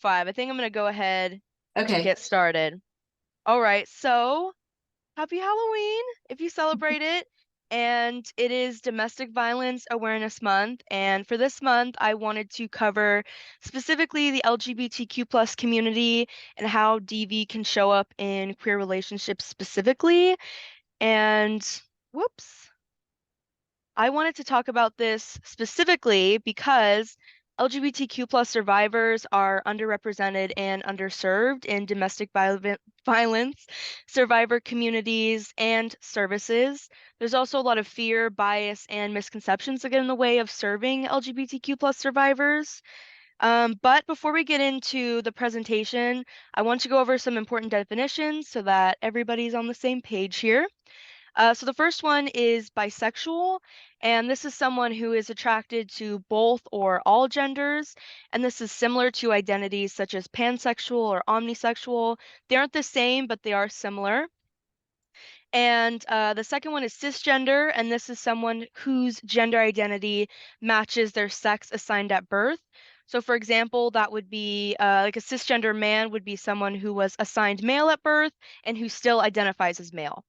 5. I think I'm gonna go ahead and Okay. get started. All right, so happy Halloween if you celebrate it. And it is Domestic Violence Awareness Month. And for this month, I wanted to cover specifically the LGBTQ plus community and how DV can show up in queer relationships specifically. And whoops. I wanted to talk about this specifically because LGBTQ plus survivors are underrepresented and underserved in violence survivor communities and services. There's also a lot of fear, bias, and misconceptions that get in the way of serving LGBTQ plus survivors. But before we get into the presentation, I want to go over some important definitions so that everybody's on the same page here. So the first one is bisexual, and this is someone who is attracted to both or all genders, and this is similar to identities such as pansexual or omnisexual. They aren't the same, but they are similar. And the second one is cisgender, and this is someone whose gender identity matches their sex assigned at birth. So, for example, that would be like a cisgender man would be someone who was assigned male at birth and who still identifies as male.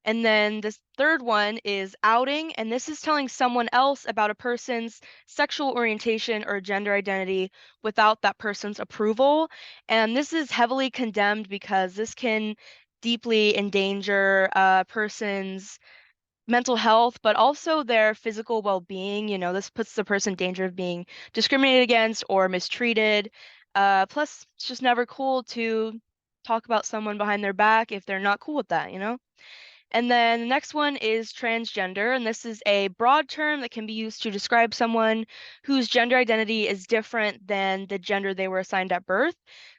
And then this third one is outing, and this is telling someone else about a person's sexual orientation or gender identity without that person's approval. And this is heavily condemned because this can deeply endanger a person's mental health, but also their physical well-being. You know, this puts the person in danger of being discriminated against or mistreated. Plus, it's just never cool to talk about someone behind their back if they're not cool with that, you know? And then the next one is transgender, and this is a broad term that can be used to describe someone whose gender identity is different than the gender they were assigned at birth.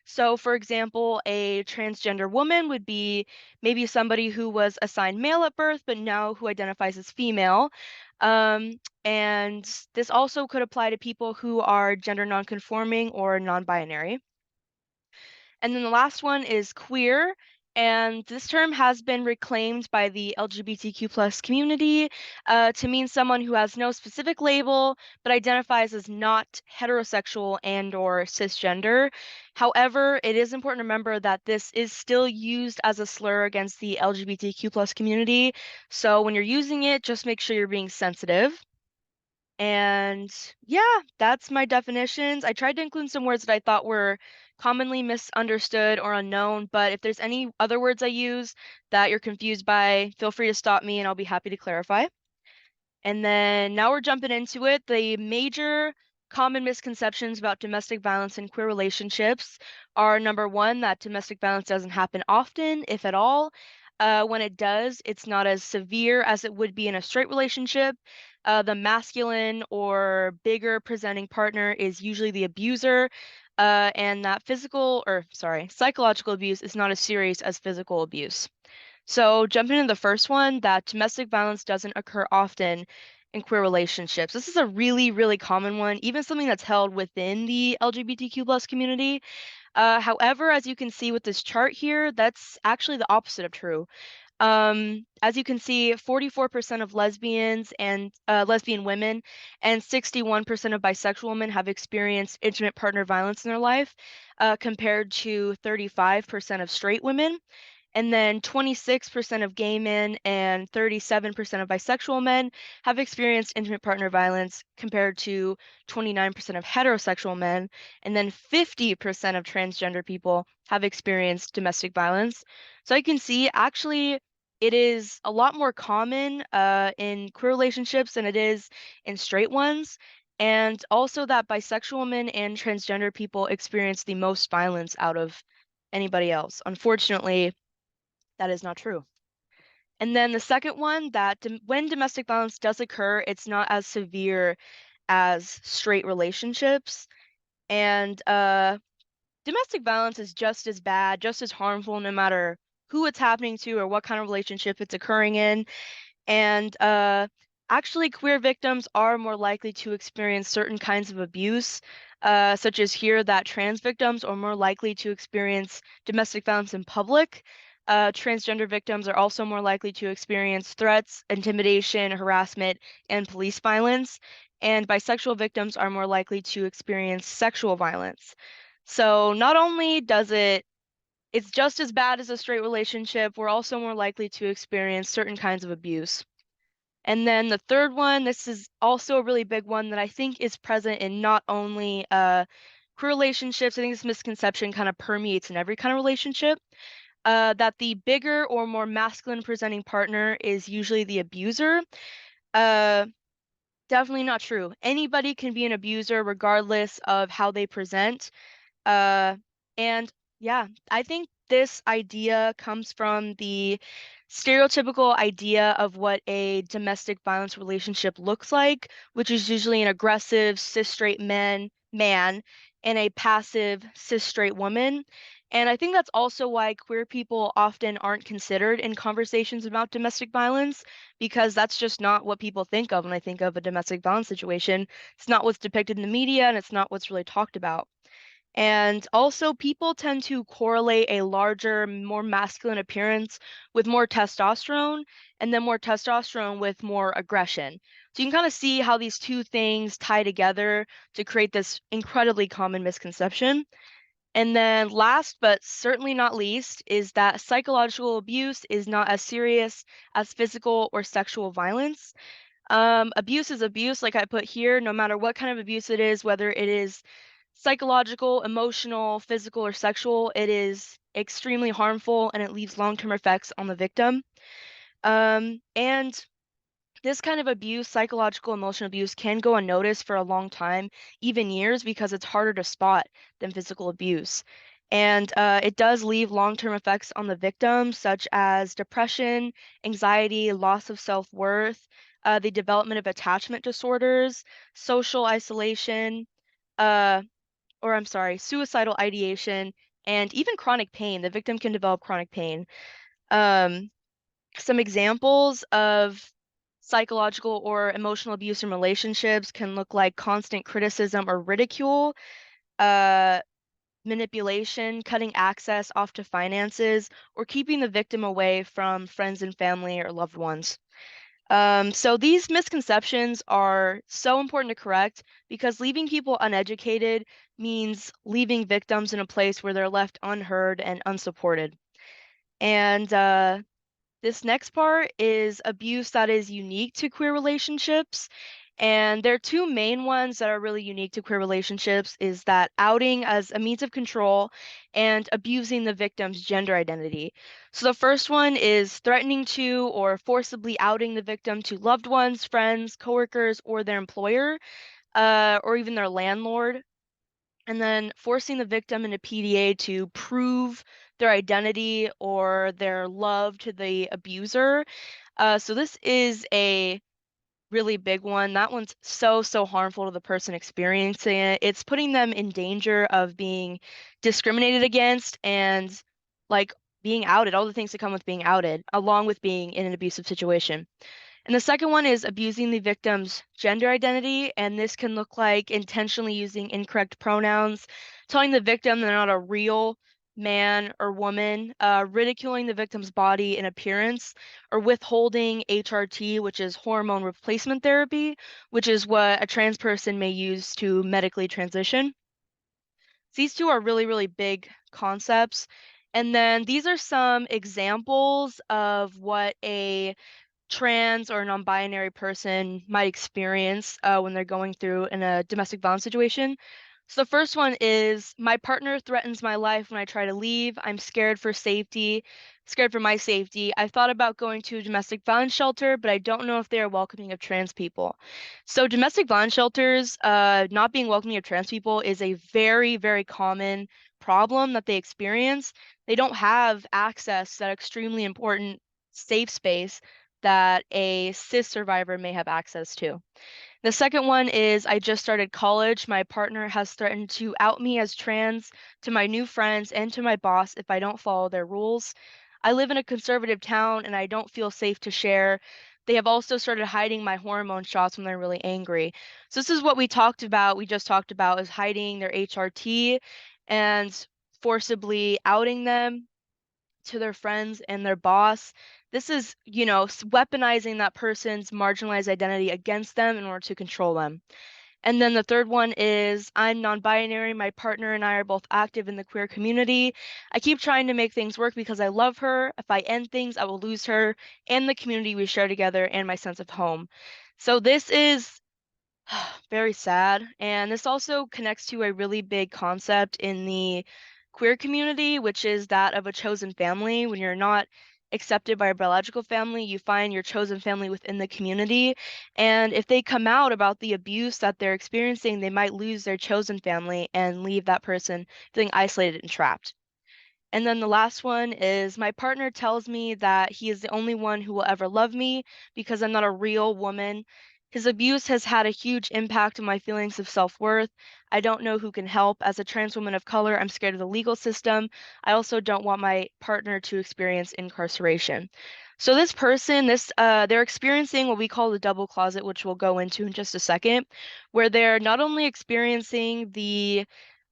So, for example, a transgender woman would be maybe somebody who was assigned male at birth, but now who identifies as female. And this also could apply to people who are gender nonconforming or non-binary. And then the last one is queer. And this term has been reclaimed by the LGBTQ plus community to mean someone who has no specific label but identifies as not heterosexual and or cisgender. However, it is important to remember that this is still used as a slur against the LGBTQ plus community. So when you're using it, just make sure you're being sensitive. And yeah, that's my definitions. I tried to include some words that I thought were commonly misunderstood or unknown, but if there's any other words I use that you're confused by, feel free to stop me and I'll be happy to clarify. And then now we're jumping into it. The major common misconceptions about domestic violence in queer relationships are number one, that domestic violence doesn't happen often, if at all. When it does, it's not as severe as it would be in a straight relationship. The masculine or bigger presenting partner is usually the abuser, and that psychological abuse is not as serious as physical abuse. So, jumping into the first one, that domestic violence doesn't occur often in queer relationships. This is a really, really common one, even something that's held within the LGBTQ plus community. However, as you can see with this chart here, that's actually the opposite of true. As you can see, 44% of lesbians and lesbian women and 61% of bisexual women have experienced intimate partner violence in their life, compared to 35% of straight women. And then 26% of gay men and 37% of bisexual men have experienced intimate partner violence compared to 29% of heterosexual men. And then 50% of transgender people have experienced domestic violence. So I can see actually it is a lot more common in queer relationships than it is in straight ones. And also that bisexual women and transgender people experience the most violence out of anybody else. Unfortunately, that is not true. And then the second one, that when domestic violence does occur, it's not as severe as straight relationships. And domestic violence is just as bad, just as harmful, no matter who it's happening to or what kind of relationship it's occurring in. And actually, queer victims are more likely to experience certain kinds of abuse, such as here that trans victims are more likely to experience domestic violence in public. Transgender victims are also more likely to experience threats, intimidation, harassment, and police violence. And bisexual victims are more likely to experience sexual violence. So not only does it's just as bad as a straight relationship, we're also more likely to experience certain kinds of abuse. And then the third one, this is also a really big one that I think is present in not only queer relationships, I think this misconception kind of permeates in every kind of relationship, that the bigger or more masculine presenting partner is usually the abuser. Uh, Definitely not true. Anybody can be an abuser regardless of how they present. Uh, and yeah, I think this idea comes from the stereotypical idea of what a domestic violence relationship looks like, which is usually an aggressive cis straight man and a passive cis straight woman. And I think that's also why queer people often aren't considered in conversations about domestic violence, because that's just not what people think of when I think of a domestic violence situation. It's not what's depicted in the media, and it's not what's really talked about. And also, people tend to correlate a larger, more masculine appearance with more testosterone, and then more testosterone with more aggression. So you can kind of see how these two things tie together to create this incredibly common misconception. And then, last but certainly not least, is that psychological abuse is not as serious as physical or sexual violence. Abuse is abuse, like I put here, no matter what kind of abuse it is, whether it is psychological, emotional, physical, or sexual, it is extremely harmful and it leaves long-term effects on the victim. And this kind of abuse, psychological, emotional abuse, can go unnoticed for a long time, even years, because it's harder to spot than physical abuse. And it does leave long-term effects on the victim, such as depression, anxiety, loss of self-worth, the development of attachment disorders, social isolation, uh, or I'm sorry, suicidal ideation, and even chronic pain. The victim can develop chronic pain. Um, some examples of psychological or emotional abuse in relationships can look like constant criticism or ridicule, uh, manipulation, cutting access off to finances, or keeping the victim away from friends and family or loved ones. So these misconceptions are so important to correct because leaving people uneducated means leaving victims in a place where they're left unheard and unsupported. And this next part is abuse that is unique to queer relationships. And there are two main ones that are really unique to queer relationships is that outing as a means of control and abusing the victim's gender identity. So the first one is threatening to or forcibly outing the victim to loved ones, friends, coworkers, or their employer, or even their landlord, and then forcing the victim in a PDA to prove their identity or their love to the abuser. So this is a really big one. That one's so harmful to the person experiencing it. It's putting them in danger of being discriminated against and like being outed, all the things that come with being outed, along with being in an abusive situation. And the second one is abusing the victim's gender identity, and this can look like intentionally using incorrect pronouns, telling the victim they're not a real man or woman, ridiculing the victim's body and appearance, or withholding HRT, which is hormone replacement therapy, which is what a trans person may use to medically transition. These two are really big concepts. And then these are some examples of what a trans or non-binary person might experience when they're going through in a domestic violence situation. So the first one is my partner threatens my life when I try to leave. I'm scared for my safety. I've thought about going to a domestic violence shelter, but I don't know if they are welcoming of trans people. So domestic violence shelters, not being welcoming of trans people is a very common problem that they experience. They don't have access to that extremely important safe space that a cis survivor may have access to. The second one is I just started college. My partner has threatened to out me as trans to my new friends and to my boss if I don't follow their rules. I live in a conservative town and I don't feel safe to share. They have also started hiding my hormone shots when they're really angry. So this is what we just talked about is hiding their HRT and forcibly outing them to their friends and their boss. This is, weaponizing that person's marginalized identity against them in order to control them. And then the third one is I'm non-binary. My partner and I are both active in the queer community. I keep trying to make things work because I love her. If I end things, I will lose her and the community we share together and my sense of home. So this is very sad. And this also connects to a really big concept in the queer community, which is that of a chosen family. When you're not accepted by a biological family, you find your chosen family within the community. And if they come out about the abuse that they're experiencing, they might lose their chosen family and leave that person feeling isolated and trapped. And then the last one is my partner tells me that he is the only one who will ever love me because I'm not a real woman. His abuse has had a huge impact on my feelings of self-worth. I don't know who can help. As a trans woman of color, I'm scared of the legal system. I also don't want my partner to experience incarceration. So this person, they're experiencing what we call the double closet, which we'll go into in just a second, where they're not only experiencing the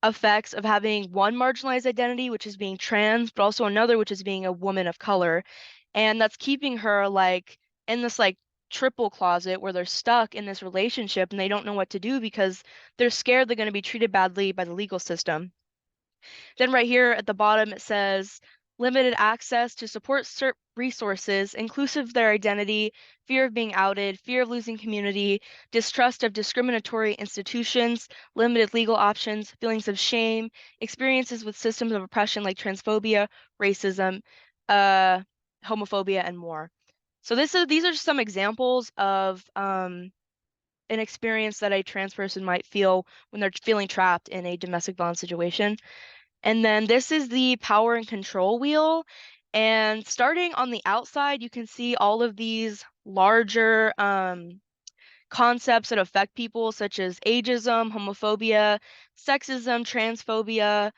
effects of having one marginalized identity, which is being trans, but also another, which is being a woman of color. And that's keeping her like in this like triple closet where they're stuck in this relationship and they don't know what to do because they're scared they're going to be treated badly by the legal system. Then right here at the bottom, it says limited access to support resources, inclusive of their identity, fear of being outed, fear of losing community, distrust of discriminatory institutions, limited legal options, feelings of shame, experiences with systems of oppression like transphobia, racism, uh, homophobia, and more. So these are just some examples of an experience that a trans person might feel when they're feeling trapped in a domestic violence situation. And then this is the power and control wheel. And starting on the outside, you can see all of these larger concepts that affect people, such as ageism, homophobia, sexism, transphobia,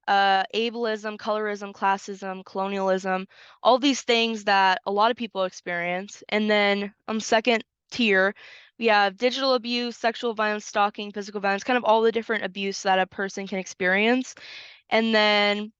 ableism, colorism, classism, colonialism, all these things that a lot of people experience. And then on second tier, we have digital abuse, sexual violence, stalking, physical violence, kind of all the different abuse that a person can experience. And then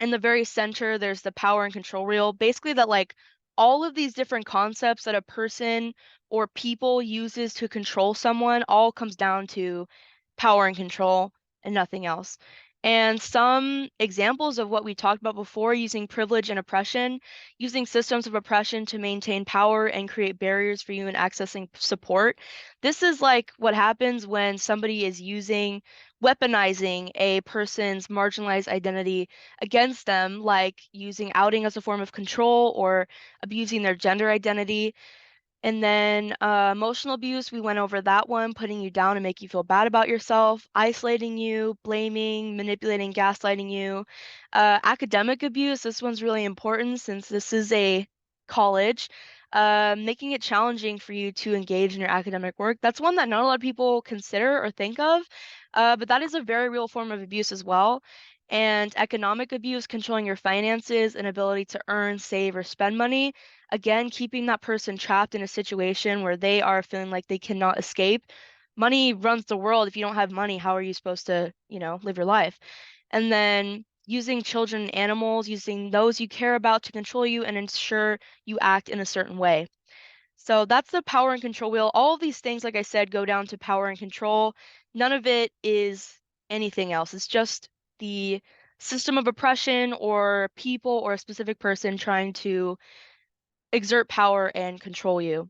in the very center, there's the power and control wheel. Basically, that like all of these different concepts that a person or people uses to control someone all comes down to power and control and nothing else. And some examples of what we talked about before using privilege and oppression, using systems of oppression to maintain power and create barriers for you in accessing support. This is like what happens when somebody is weaponizing a person's marginalized identity against them, like using outing as a form of control or abusing their gender identity. And then emotional abuse, we went over that one, putting you down and make you feel bad about yourself, isolating you, blaming, manipulating, gaslighting you. Academic abuse, this one's really important since this is a college, making it challenging for you to engage in your academic work. That's one that not a lot of people consider or think of, but that is a very real form of abuse as well. And economic abuse, controlling your finances and ability to earn, save, or spend money. Again, keeping that person trapped in a situation where they are feeling like they cannot escape. Money runs the world. If you don't have money, how are you supposed to, live your life? And then using children and animals, using those you care about to control you and ensure you act in a certain way. So that's the power and control wheel. All of these things, like I said, go down to power and control. None of it is anything else. It's just the system of oppression or people or a specific person trying to exert power and control you.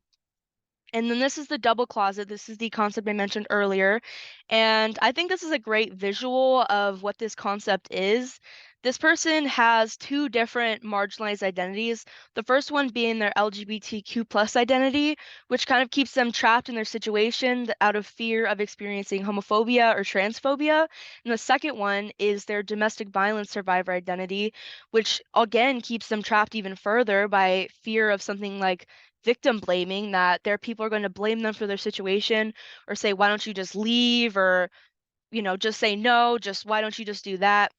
And then this is the double closet. This is the concept I mentioned earlier. And I think this is a great visual of what this concept is. This person has two different marginalized identities. The first one being their LGBTQ plus identity, which kind of keeps them trapped in their situation out of fear of experiencing homophobia or transphobia. And the second one is their domestic violence survivor identity, which again keeps them trapped even further by fear of something like victim blaming, that their people are going to blame them for their situation or say, why don't you just leave? Or, just say no, just why don't you just do that?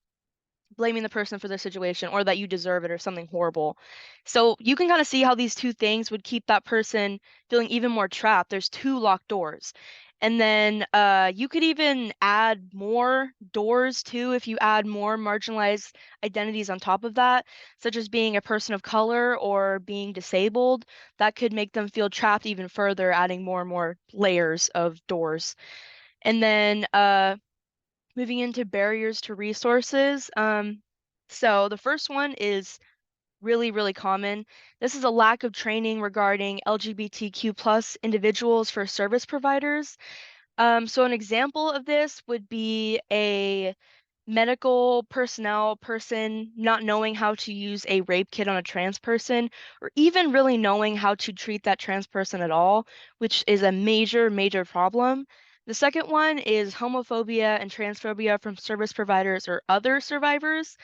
Blaming the person for their situation or that you deserve it or something horrible. So you can kind of see how these two things would keep that person feeling even more trapped. There's two locked doors. And then you could even add more doors too if you add more marginalized identities on top of that, such as being a person of color or being disabled. That could make them feel trapped even further, adding more and more layers of doors. And then moving into barriers to resources. So the first one is really, really common. This is a lack of training regarding LGBTQ plus individuals for service providers. So an example of this would be a medical personnel person not knowing how to use a rape kit on a trans person, or even really knowing how to treat that trans person at all, which is a major, major problem. The second one is homophobia and transphobia from service providers or other survivors.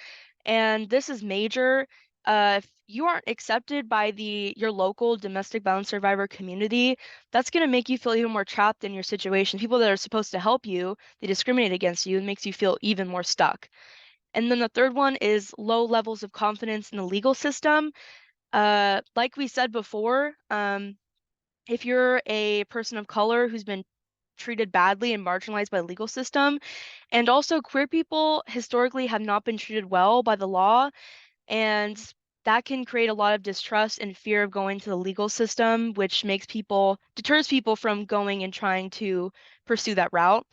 And this is major. If you aren't accepted by your local domestic violence survivor community, that's going to make you feel even more trapped in your situation. People that are supposed to help you, they discriminate against you and makes you feel even more stuck. And then the third one is low levels of confidence in the legal system. Like we said before, if you're a person of color who's been treated badly and marginalized by the legal system, and also queer people historically have not been treated well by the law, and that can create a lot of distrust and fear of going to the legal system, which deters people from going and trying to pursue that route.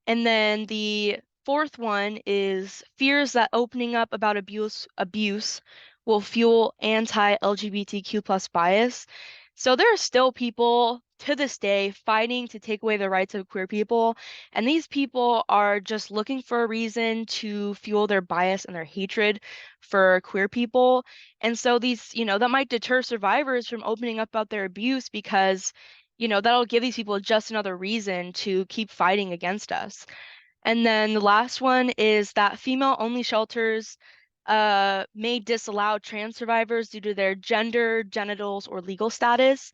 And then the fourth one is fears that opening up about abuse will fuel anti-LGBTQ plus bias. So there are still people to this day fighting to take away the rights of queer people, and these people are just looking for a reason to fuel their bias and their hatred for queer people. And so that might deter survivors from opening up about their abuse because that'll give these people just another reason to keep fighting against us. And then the last one is that female-only shelters may disallow trans survivors due to their gender, genitals, or legal status.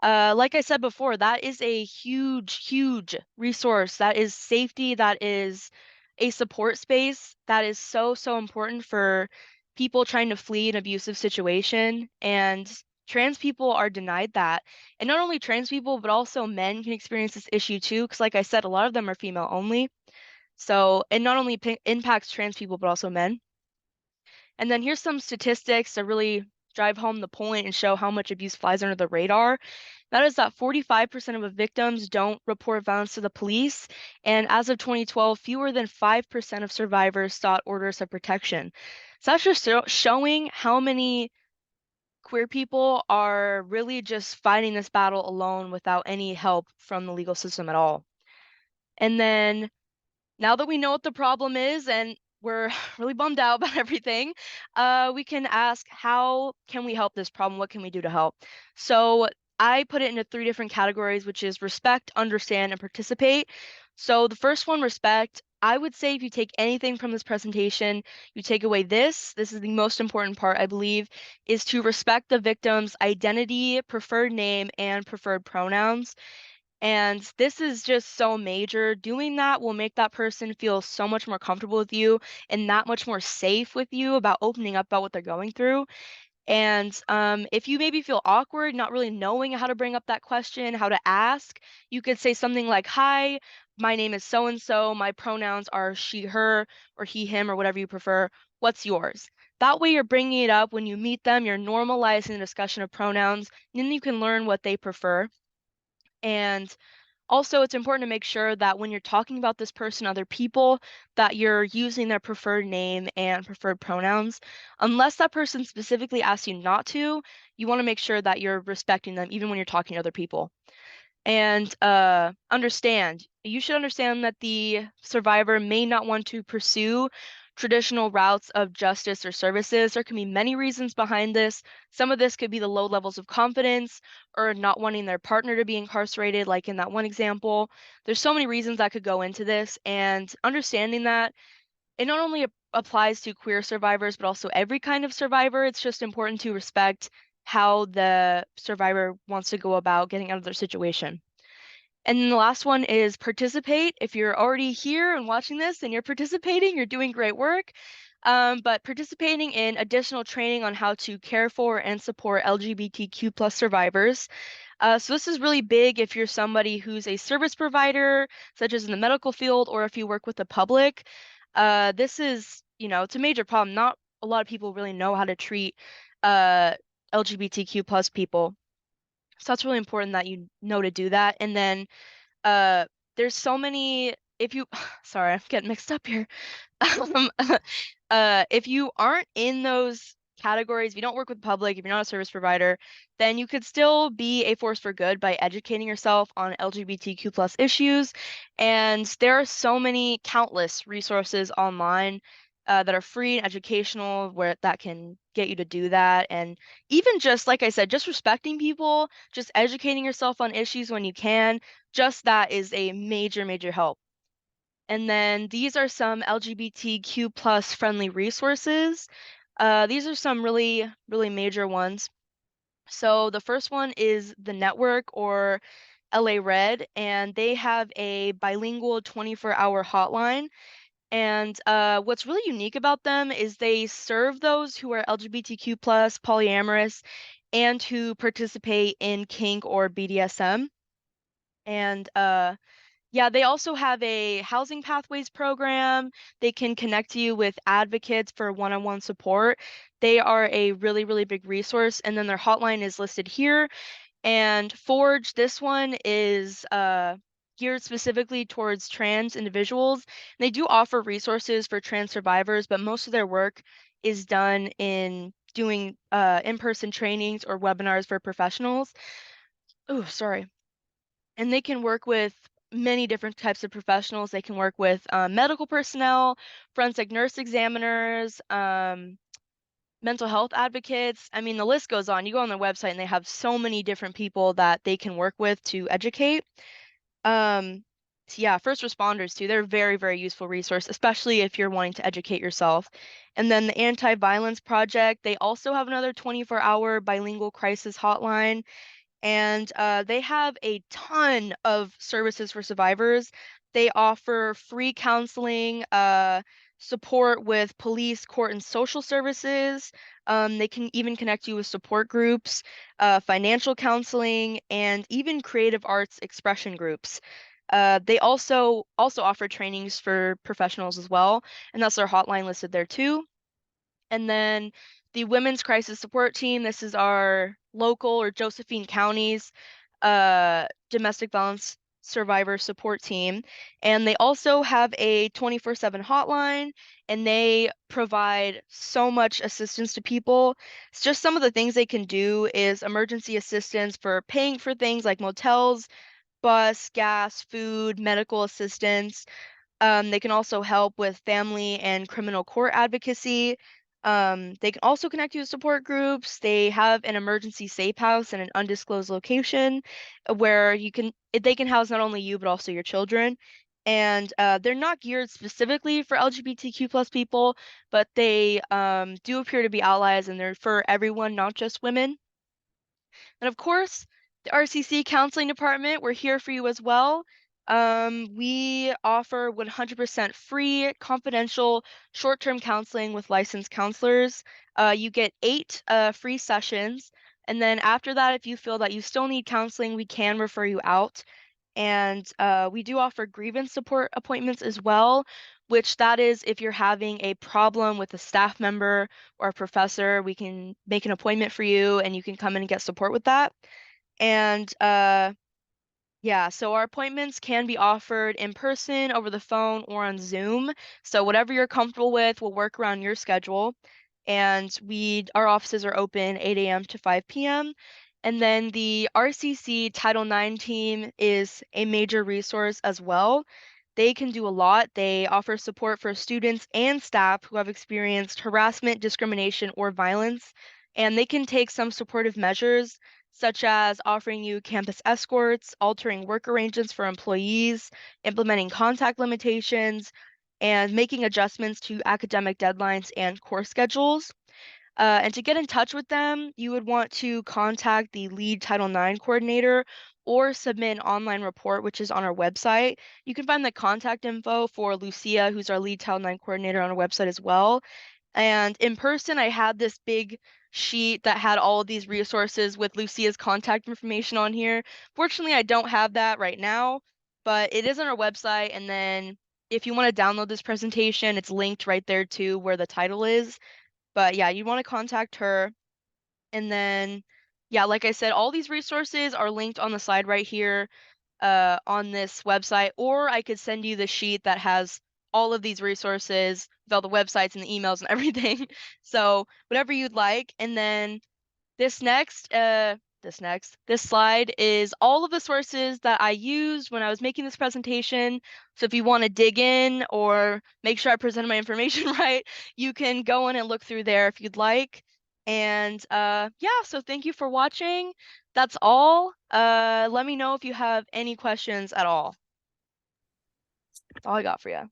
Like I said before, that is a huge, huge resource. That is safety. That is a support space. That is so, so important for people trying to flee an abusive situation. And trans people are denied that. And not only trans people, but also men can experience this issue too. Because, like I said, a lot of them are female only. So it not only impacts trans people, but also men. And then here's some statistics to really drive home the point and show how much abuse flies under the radar. That is that 45% of victims don't report violence to the police. And as of 2012, fewer than 5% of survivors sought orders of protection. So that's just showing how many queer people are really just fighting this battle alone without any help from the legal system at all. And then now that we know what the problem is and we're really bummed out about everything, we can ask, how can we help this problem? What can we do to help? So I put it into three different categories, which is respect, understand, and participate. So the first one, respect. I would say if you take anything from this presentation, you take away this is the most important part, I believe, is to respect the victim's identity, preferred name, and preferred pronouns. And this is just so major. Doing that will make that person feel so much more comfortable with you and that much more safe with you about opening up about what they're going through. And if you maybe feel awkward, not really knowing how to bring up that question, how to ask, you could say something like, "Hi, my name is so and so. My pronouns are she, her, or he, him, or whatever you prefer. What's yours?" That way, you're bringing it up when you meet them, you're normalizing the discussion of pronouns, and then you can learn what they prefer. And also, it's important to make sure that when you're talking about this person, other people, that you're using their preferred name and preferred pronouns. Unless that person specifically asks you not to, you want to make sure that you're respecting them even when you're talking to other people. And you should understand that the survivor may not want to pursue traditional routes of justice or services. There can be many reasons behind this. Some of this could be the low levels of confidence or not wanting their partner to be incarcerated, like in that one example. There's so many reasons that could go into this, and understanding that it not only applies to queer survivors, but also every kind of survivor. It's just important to respect how the survivor wants to go about getting out of their situation. And then the last one is participate. If you're already here and watching this and you're participating, you're doing great work. But participating in additional training on how to care for and support LGBTQ plus survivors. So this is really big if you're somebody who's a service provider, such as in the medical field, or if you work with the public. This is, it's a major problem. Not a lot of people really know how to treat uh, LGBTQ plus people. So that's really important that you know to do that. And then there's so many, if you, sorry, I'm getting mixed up here. Um, if you aren't in those categories, if you don't work with the public, if you're not a service provider, then you could still be a force for good by educating yourself on LGBTQ plus issues. And there are so many countless resources online that are free and educational where that can get you to do that. And even just, like I said, just respecting people, just educating yourself on issues when you can, just that is a major, major help. And then these are some LGBTQ plus friendly resources. These are some really, really major ones. So the first one is the network or LA Red, and they have a bilingual 24-hour hotline. And what's really unique about them is they serve those who are LGBTQ plus, polyamorous, and who participate in kink or BDSM. And yeah, they also have a housing pathways program. They can connect you with advocates for one-on-one support. They are a really, really big resource. And then their hotline is listed here. And Forge, this one is geared specifically towards trans individuals. They do offer resources for trans survivors, but most of their work is done in doing in-person trainings or webinars for professionals. Oh, sorry. And they can work with many different types of professionals. They can work with medical personnel, forensic nurse examiners, mental health advocates. I mean, the list goes on. You go on their website and they have so many different people that they can work with to educate. So yeah, first responders too. They're a very, very useful resource, especially if you're wanting to educate yourself. And then the Anti-Violence Project, they also have another 24-hour bilingual crisis hotline, and they have a ton of services for survivors. They offer free counseling, support with police, court, and social services. They can even connect you with support groups, financial counseling, and even creative arts expression groups. They also offer trainings for professionals as well, and that's their hotline listed there too. And then the Women's Crisis Support Team, this is our local or Josephine County's domestic violence survivor support team. And they also have a 24/7 hotline, and they provide so much assistance to people. It's just some of the things they can do is emergency assistance for paying for things like motels, bus, gas, food, medical assistance. They can also help with family and criminal court advocacy. They can also connect you to support groups. They have an emergency safe house in an undisclosed location where they can house not only you but also your children. And they're not geared specifically for LGBTQ plus people, but they do appear to be allies and they're for everyone, not just women. And of course, the RCC Counseling Department, we're here for you as well. We offer 100% free, confidential, short-term counseling with licensed counselors. You get 8 free sessions. And then after that, if you feel that you still need counseling, we can refer you out. And we do offer grievance support appointments as well, which that is if you're having a problem with a staff member or a professor, we can make an appointment for you and you can come in and get support with that. And yeah, so our appointments can be offered in person, over the phone, or on Zoom. So whatever you're comfortable with, we'll work around your schedule. And our offices are open 8 a.m. to 5 p.m. And then the RCC Title IX team is a major resource as well. They can do a lot. They offer support for students and staff who have experienced harassment, discrimination, or violence. And they can take some supportive measures such as offering you campus escorts, altering work arrangements for employees, implementing contact limitations, and making adjustments to academic deadlines and course schedules. And to get in touch with them, you would want to contact the lead Title IX coordinator or submit an online report, which is on our website. You can find the contact info for Lucia, who's our lead Title IX coordinator, on our website as well. And in person, I had this big sheet that had all of these resources with Lucia's contact information on here. Fortunately, I don't have that right now, but it is on our website. And then if you want to download this presentation, it's linked right there to where the title is. But yeah, you want to contact her. And then, yeah, like I said, all these resources are linked on the slide right here. on this website, or I could send you the sheet that has all of these resources with all the websites and the emails and everything. So whatever you'd like. And then this slide is all of the sources that I used when I was making this presentation. So if you want to dig in or make sure I presented my information right, you can go in and look through there if you'd like. And yeah, so thank you for watching. That's all. Let me know if you have any questions at all. That's all I got for you.